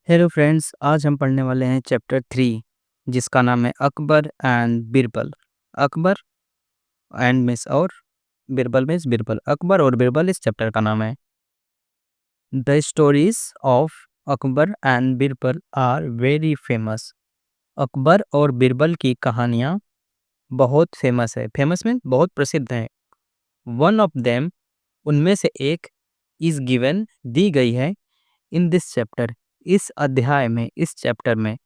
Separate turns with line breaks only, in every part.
Hello friends, आज हम पढ़ने वाले हैं चैप्टर 3 जिसका नाम है Akbar and Birbal. Akbar and miss और बीरबल मिस बीरबल। अकबर और बीरबल इस चैप्टर का नाम है। The stories of Akbar and Birbal are very famous. Akbar और बीरबल की कहानियाँ बहुत फेमस है। फेमस मीन बहुत प्रसिद्ध है। वन ऑफ देम, उनमें से एक, इज गिवन, दी गई है, इन दिस चैप्टर, इस अध्याय में, इस चैप्टर में।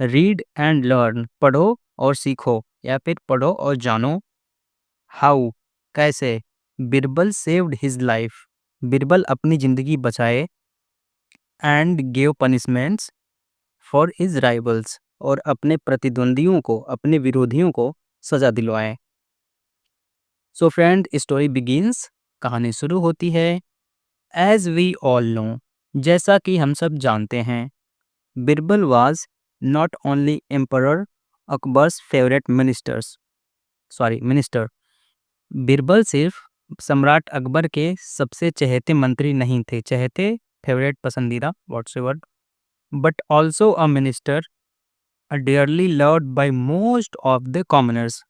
रीड एंड लर्न, पढ़ो और सीखो या फिर पढ़ो और जानो। हाउ, कैसे। Birbal saved his life, Birbal अपनी जिंदगी बचाए। And give punishments for his rivals, और अपने प्रतिद्वंदियों को, अपने विरोधियों को सजा दिलवाए। सो फ्रेंड, स्टोरी बिगिंस, कहानी शुरू होती है। एज वी ऑल नो, जैसा कि हम सब जानते हैं, Birbal was not only emperor Akbar's favourite minister. Birbal सिर्फ सम्राट अकबर के सबसे चहेते मंत्री नहीं थे, चहेते, फेवरेट, पसंदीदा, whatsoever, but also a minister dearly loved by most of the commoners,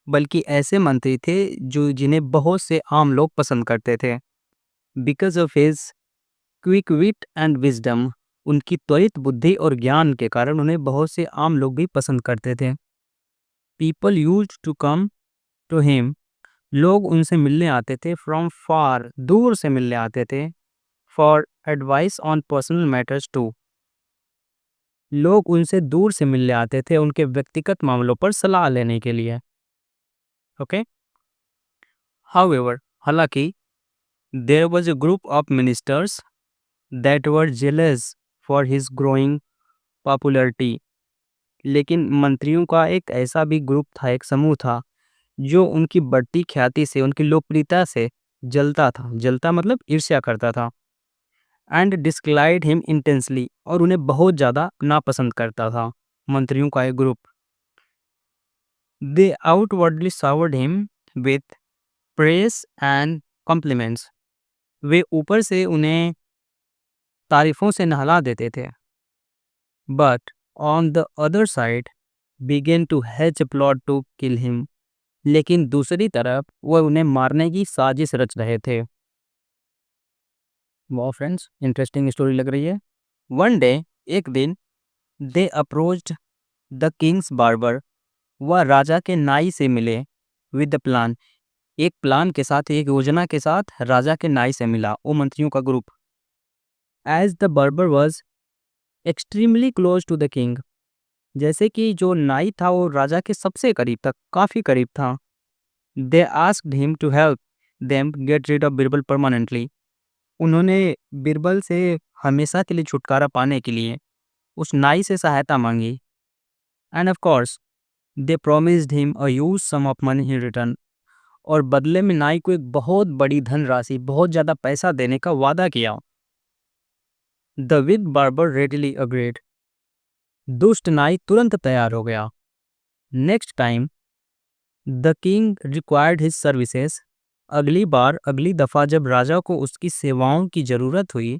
बल्कि ऐसे मंत्री थे जो जिन्हें बहुत से आम लोग पसंद करते थे। Because of his quick wit and wisdom, उनकी त्वरित बुद्धि और ज्ञान के कारण उन्हें बहुत से आम लोग भी पसंद करते थे। People used to come to him, लोग उनसे मिलने आते थे। फ्रॉम फार, दूर से मिलने आते थे। For advice on personal matters too, लोग उनसे दूर से मिलने आते थे उनके व्यक्तिगत मामलों पर सलाह लेने के लिए। ओके। हाउएवर, हालांकि, there was a group of ministers that were jealous for his growing popularity, लेकिन मंत्रियों का एक ऐसा भी ग्रुप था, एक समूह था, जो उनकी बढ़ती ख्याति से, उनकी लोकप्रियता से जलता था। जलता मतलब ईर्ष्या करता था। एंड डिसलाइक्ड हिम इंटेंसली, और उन्हें बहुत ज़्यादा नापसंद करता था, मंत्रियों का एक group. They outwardly showered him with praise and compliments, वे ऊपर से उन्हें तारीफों से नहला देते थे। But on the other side began to hatch plot to kill him, लेकिन दूसरी तरफ वह उन्हें मारने की साजिश रच रहे थे। वाह फ्रेंड्स, इंटरेस्टिंग स्टोरी लग रही है। वन डे, एक दिन, दे अप्रोच्ड द किंग्स बार्बर, वह राजा के नाई से मिले। विद द प्लान, एक प्लान के साथ, एक योजना के साथ राजा के नाई से मिला वो मंत्रियों का group. As the barber was extremely close to the king, जैसे कि जो नाई था वो राजा के सबसे करीब तक, काफ़ी करीब था। They asked him to help them get rid of Birbal permanently, उन्होंने बिरबल से हमेशा के लिए छुटकारा पाने के लिए उस नाई से सहायता मांगी। End of course they promised him a huge sum of money in return, और बदले में नाई को एक बहुत बड़ी धनराशि, बहुत ज़्यादा पैसा देने का वादा किया। The wicked barber readily agreed, दुष्ट नाई तुरंत तैयार हो गया। Next time the king required his services, अगली बार, अगली दफ़ा जब राजा को उसकी सेवाओं की ज़रूरत हुई,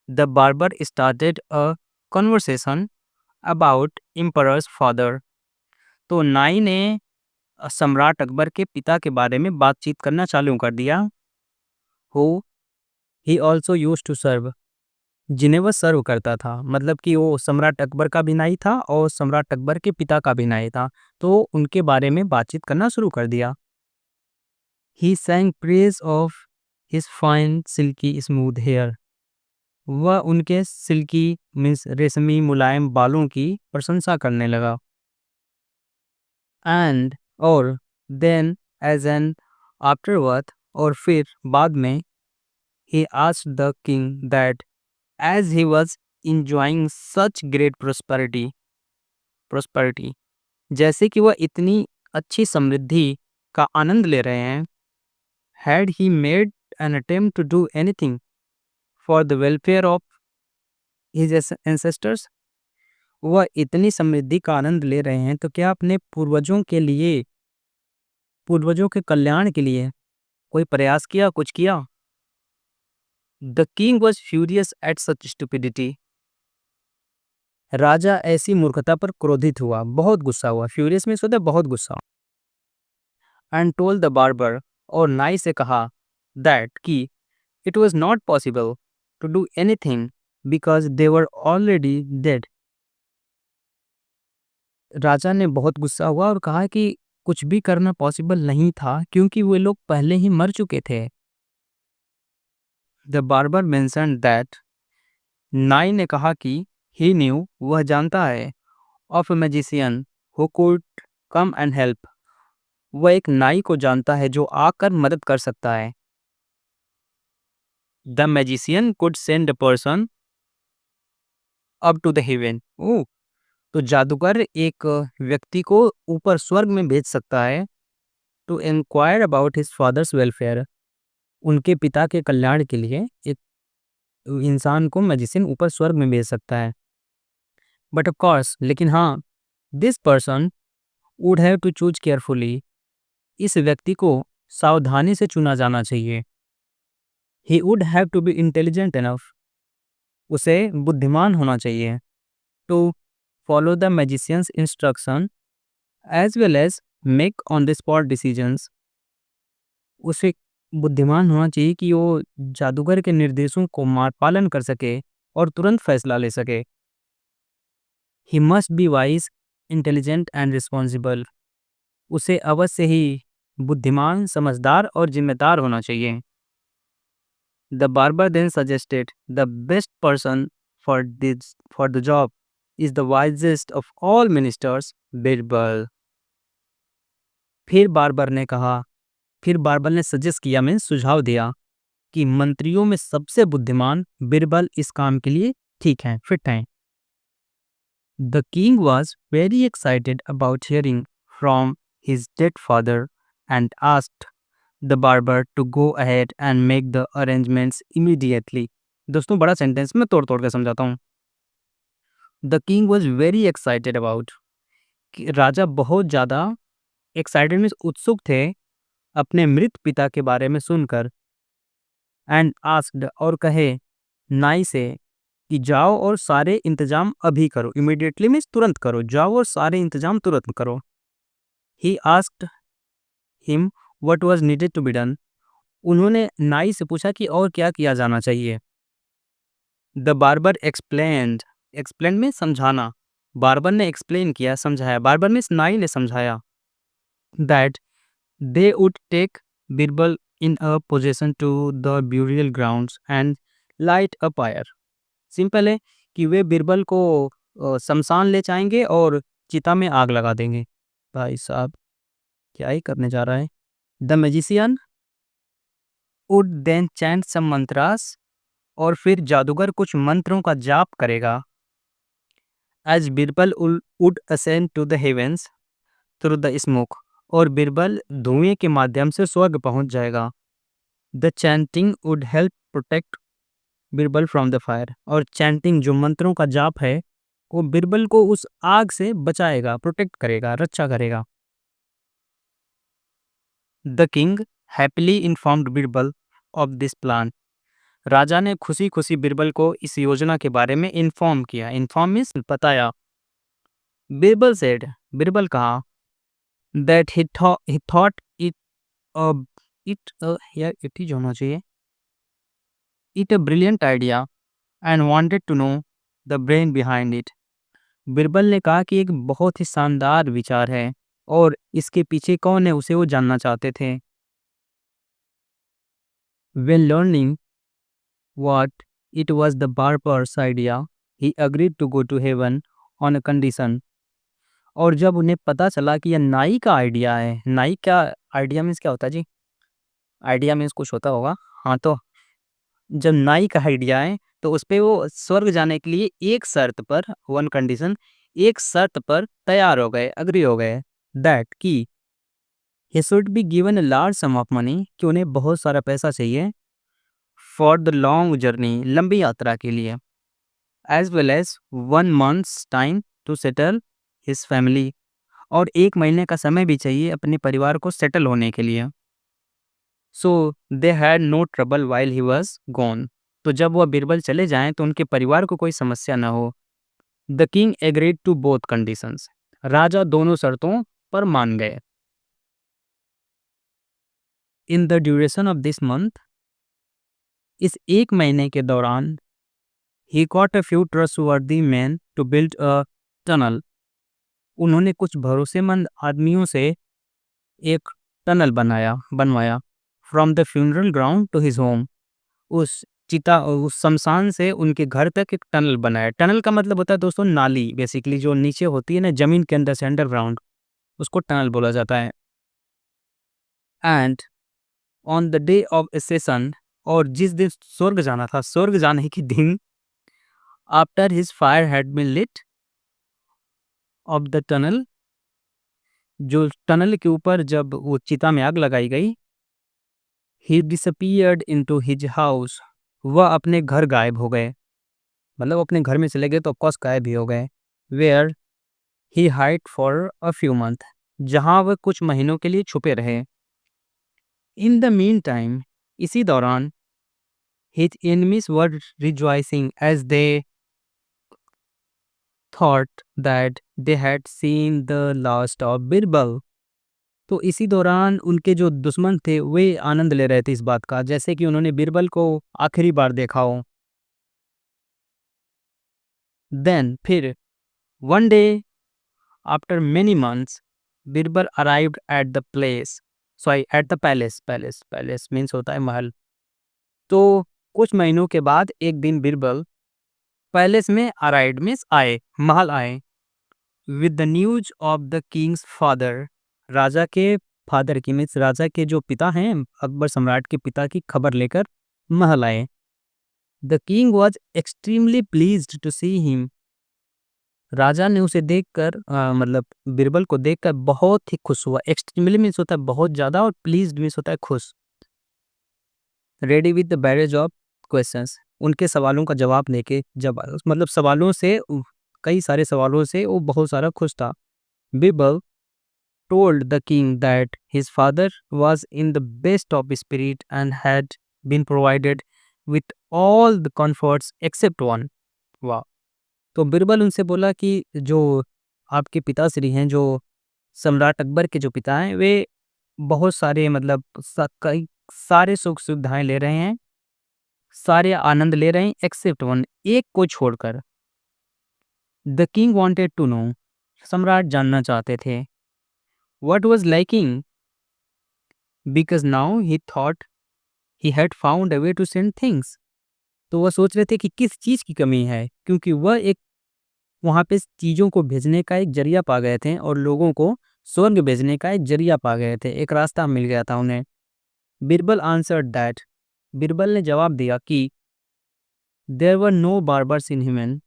the barber started a conversation about emperors father, तो नाई ने सम्राट अकबर के पिता के बारे में बातचीत करना चालू कर दिया। Who he also use to serve, जिन्हें वह सर्व करता था, मतलब कि वो सम्राट अकबर का भी नाई था और सम्राट अकबर के पिता का भी नाई था, तो उनके बारे में बातचीत करना शुरू कर दिया। He sang praise of his fine silky smooth hair, वह उनके सिल्की मीन्स रेशमी मुलायम बालों की प्रशंसा करने लगा। एंड, और, देन, एज एन आफ्टरवर्थ, और फिर बाद में, he asked the king that as he was enjoying such great prosperity, जैसे कि वह इतनी अच्छी समृद्धि का आनंद ले रहे हैं, had he made an attempt to do anything for the welfare of his ancestors, वह इतनी समृद्धि का आनंद ले रहे हैं तो क्या अपने पूर्वजों के लिए, पूर्वजों के कल्याण के लिए कोई प्रयास किया, कुछ किया? The king was furious at such stupidity, राजा ऐसी मूर्खता पर क्रोधित हुआ, बहुत गुस्सा हुआ। फ्यूरियस में होता है बहुत गुस्सा। एंड टोल्ड द बार्बर, और नाई से कहा दैट कि it was not possible to do anything because they were already dead. राजा ने बहुत गुस्सा हुआ और कहा कि कुछ भी करना पॉसिबल नहीं था क्योंकि वे लोग पहले ही मर चुके थे। द बार्बर मेंशन्ड दैट, नाई ने कहा कि ही न्यू, वह जानता है, of A magician who could come and help, वह एक नाई को जानता है जो आकर मदद कर सकता है। The magician could send a person up to the heaven. ओह, तो जादूगर एक व्यक्ति को ऊपर स्वर्ग में भेज सकता है। To inquire about his father's welfare, उनके पिता के कल्याण के लिए एक इंसान को मैजिशियन ऊपर स्वर्ग में भेज सकता है। बट ऑफ कोर्स, लेकिन हाँ, this person would have to choose carefully, इस व्यक्ति को सावधानी से चुना जाना चाहिए। He would have to be intelligent enough, उसे बुद्धिमान होना चाहिए। To follow the magician's instruction as well as make on the spot decisions, उसे बुद्धिमान होना चाहिए कि वो जादूगर के निर्देशों को पालन कर सके और तुरंत फैसला ले सके। He must be wise, intelligent and responsible, उसे अवश्य ही बुद्धिमान, समझदार और जिम्मेदार होना चाहिए। The barber then suggested the best person for the job is the wisest of all ministers, Birbal. फिर बार्बर ने कहा, फिर बार्बर ने सजेस्ट किया, मीन्स सुझाव दिया कि मंत्रियों में सबसे बुद्धिमान बिरबल इस काम के लिए ठीक हैं, फिट हैं। The king was very excited about hearing from his dead father and asked the barber to go ahead and make the arrangements immediately. दोस्तों, बड़ा सेंटेंस में तोड़ तोड़ के समझाता हूँ। The king was very excited about, राजा बहुत ज़्यादा एक्साइटेड मीन्स उत्सुक थे अपने मृत पिता के बारे में सुनकर। एंड आस्क्ड, और कहे नाई से कि जाओ और सारे इंतजाम अभी करो। इमीडिएटली मीन्स तुरंत करो, जाओ और सारे इंतजाम तुरंत करो। He asked him what was needed to be done, उन्होंने नाई से पूछा कि और क्या किया जाना चाहिए। द बार्बर एक्सप्लेन्ड, एक्सप्लेन में समझाना, बार्बर ने एक्सप्लेन किया, समझाया, बार्बर मीन्स नाई ने समझाया। That they would take Birbal in a possession to the burial grounds and light a fire. Simple है कि वे बिरबल को शमशान ले जाएंगे और चिता में आग लगा देंगे। भाई साहब, क्या ही करने जा रहा है। The magician would then chant some mantras, और फिर जादूगर कुछ मंत्रों का जाप करेगा। As Birbal would ascend to the heavens through the smoke, और बिरबल धुएं के माध्यम से स्वर्ग पहुंच जाएगा। The chanting would help protect Birbal from the fire, और चैंटिंग जो मंत्रों का जाप है वो बिरबल को उस आग से बचाएगा, प्रोटेक्ट करेगा, रक्षा करेगा। The king happily informed Birbal of this plan, राजा ने खुशी खुशी बिरबल को इस योजना के बारे में इन्फॉर्म किया। इन्फॉर्म मीन्स बताया। बिरबल सेड, बिरबल कहा, दैट ही थॉट इट यार इट ही होना चाहिए, it a brilliant idea and wanted to know the brain behind it. Birbal ने कहा कि एक बहुत ही शानदार विचार है और इसके पीछे कौन है उसे वो जानना चाहते थे। When learning what it was the barber's idea, he agreed to go to heaven on a condition. और जब उन्हें पता चला कि यह नाई का आइडिया है, नाई का आइडिया मीन्स क्या होता है जी? आइडिया मीन्स कुछ होता होगा। हाँ, तो जब नाई का आइडिया है तो उस पे वो स्वर्ग जाने के लिए एक शर्त पर, वन कंडीशन, एक शर्त पर तैयार हो गए, अग्री हो गए। दैट कि he should be given a large some of money, कि उन्हें बहुत सारा पैसा चाहिए। फॉर द लॉन्ग जर्नी, लंबी यात्रा के लिए। As well as 1 month's time to settle his family, और 1 महीने का समय भी चाहिए अपने परिवार को सेटल होने के लिए। So they had no trouble while he was gone, तो जब वह बिरबल चले जाएं तो उनके परिवार को कोई समस्या न हो। The king agreed to both conditions. राजा दोनों शर्तों पर मान गए। In the duration of this month, इस एक महीने के दौरान, ही caught a few trustworthy men to build a tunnel। उन्होंने कुछ भरोसेमंद आदमियों से एक टनल बनवाया from the funeral ground to his home. उस शमशान से उनके घर तक एक टनल बनाया। टनल का मतलब होता है दोस्तों नाली, बेसिकली जो नीचे होती है ना जमीन के अंदर से, अंडरग्राउंड, उसको टनल बोला जाता है। And on the day of ascension, और जिस दिन स्वर्ग जाना था, स्वर्ग जाने के दिन, after his fire had been lit of the tunnel, जो टनल के ऊपर जब वो चिता में आग लगाई गई, he disappeared into his house, वह अपने घर गायब हो गए। मतलब अपने घर में चले गए तो ऑफकोर्स गायब भी हो गए। Where he hide for a few month, जहाँ वह कुछ महीनों के लिए छुपे रहे। इन द मीन टाइम, इसी दौरान, his enemies were rejoicing as they thought that they had seen the last of Birbal. तो इसी दौरान उनके जो दुश्मन थे वे आनंद ले रहे थे इस बात का, जैसे कि उन्होंने बिरबल को आखिरी बार देखा हो। देन फिर one day after many months, Birbal arrived at the place, sorry at the palace, palace means होता है महल। तो कुछ महीनों के बाद एक दिन बिरबल पैलेस में अराइव्ड मीन्स आए, महल आए, with the news of the king's father, राजा के फादर की मीन्स राजा के जो पिता हैं, अकबर सम्राट के पिता की खबर लेकर महल आए। The king was extremely pleased to see him, राजा ने उसे देखकर मतलब बिरबल को देखकर बहुत ही खुश हुआ। एक्सट्रीमली मीन्स होता है बहुत ज़्यादा, और प्लीज्ड मीन्स होता है खुश। Ready with the barrage of questions, उनके सवालों का जवाब देके, जब मतलब सवालों से कई सारे सवालों से वो बहुत सारा खुश था। Birbal told the king that his father was in the best of spirit and had been provided with all the comforts except one। वाह। तो बिरबल उनसे बोला कि जो आपके पिताश्री हैं, जो सम्राट अकबर के जो पिता हैं, वे बहुत सारे मतलब कई सारे सुख सुविधाएं ले रहे हैं, सारे आनंद ले रहे हैं, एक्सेप्ट वन, एक को छोड़कर। The king wanted to know, सम्राट जानना चाहते थे, what was liking, because now he thought he had found a way to send things. तो वह सोच रहे थे कि किस चीज़ की कमी है, क्योंकि वह एक वहाँ पे चीज़ों को भेजने का एक जरिया पा गए थे, और लोगों को स्वर्ग भेजने का एक जरिया पा गए थे, एक रास्ता मिल गया था उन्हें। बिरबल आंसर्ड दैट, बिरबल ने जवाब दिया कि there were no barbers in heaven,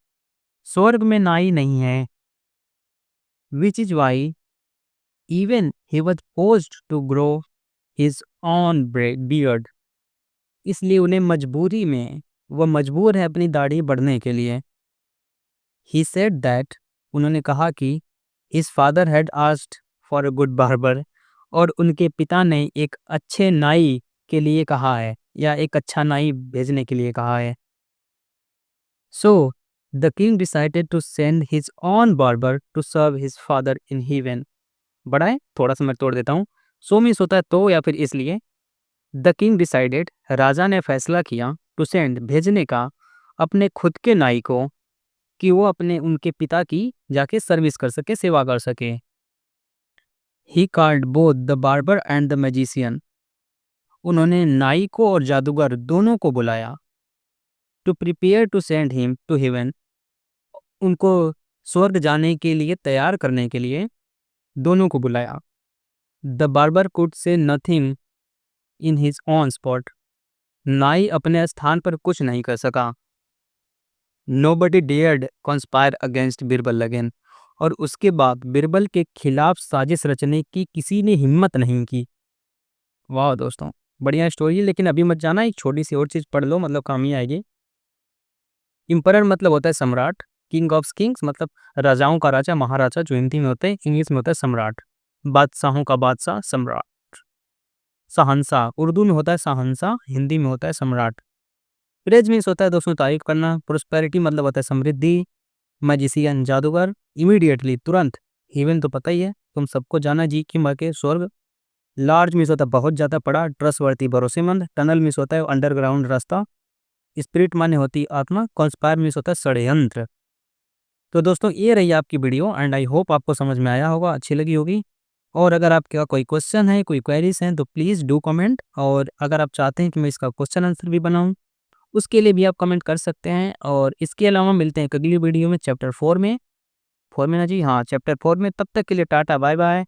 स्वर्ग में नाई नहीं है। Which is why even he was forced to grow his own beard, इसलिए उन्हें मजबूरी में, वह मजबूर है अपनी दाढ़ी बढ़ने के लिए। ही सेड दैट, उन्होंने कहा कि his father had asked for a good barber, और उनके पिता ने एक अच्छे नाई के लिए कहा है, या एक अच्छा नाई भेजने के लिए कहा है। So the king decided to send his own barber to serve his father in heaven. बड़ा है, थोड़ा सा मैं तोड़ देता हूँ। सो मीन्स होता है तो, या फिर इसलिए। द किंग डिसाइडेड, राजा ने फैसला किया, टू सेंड भेजने का, अपने खुद के नाई को, कि वो अपने उनके पिता की जाके सर्विस कर सके, सेवा कर सके। He called both the barber and the magician, उन्होंने नाई को और जादूगर दोनों को बुलाया। To prepare to send him to heaven, उनको स्वर्ग जाने के लिए तैयार करने के लिए दोनों को बुलाया। The barber could say nothing in his on spot, नाई अपने स्थान पर कुछ नहीं कर सका। Nobody dared conspire against Birbal again, और उसके बाद बिरबल के खिलाफ साजिश रचने की किसी ने हिम्मत नहीं की। वाह दोस्तों, बढ़िया स्टोरी है, लेकिन अभी मत जाना, एक छोटी सी और चीज़ पढ़ लो, मतलब काम ही आएगी। इम्परर मतलब होता है सम्राट, किंग ऑफ किंग्स मतलब राजाओं का राजा, महाराजा जो हिंदी में होते हैं, इंग्लिश में होता है सम्राट, बादशाहों का बादशाह सम्राट। शहंशाह उर्दू में होता है शहंशाह, हिंदी में होता है सम्राट। प्रेज मीन्स होता है दोस्तों तारीफ करना। प्रोस्पेरिटी मतलब होता है समृद्धि। मैजिशियन जादूगर इमीडिएटली तुरंत, हेवन तो पता ही है तुम सबको, जाना जी की माँ के स्वर्ग। लार्ज मिस होता है बहुत ज़्यादा बड़ा, ट्रस्टवर्दी भरोसेमंद, टनल मिस होता है अंडरग्राउंड रास्ता, स्पिरिट माने होती है आत्मा, कॉन्स्पायर मिस होता है षड्यंत्र। तो दोस्तों ये रही आपकी वीडियो एंड आई होप आपको समझ में आया होगा, अच्छी लगी होगी। और अगर आपका कोई क्वेश्चन है, कोई क्वेरीज हैं तो प्लीज़ डू कमेंट, और अगर आप चाहते हैं कि मैं इसका क्वेश्चन आंसर भी बनाऊँ उसके लिए भी आप कमेंट कर सकते हैं। और इसके अलावा मिलते हैं अगली वीडियो में चैप्टर 4 में, 4 में ना जी हाँ, चैप्टर 4 में। तब तक के लिए टाटा बाय बाय।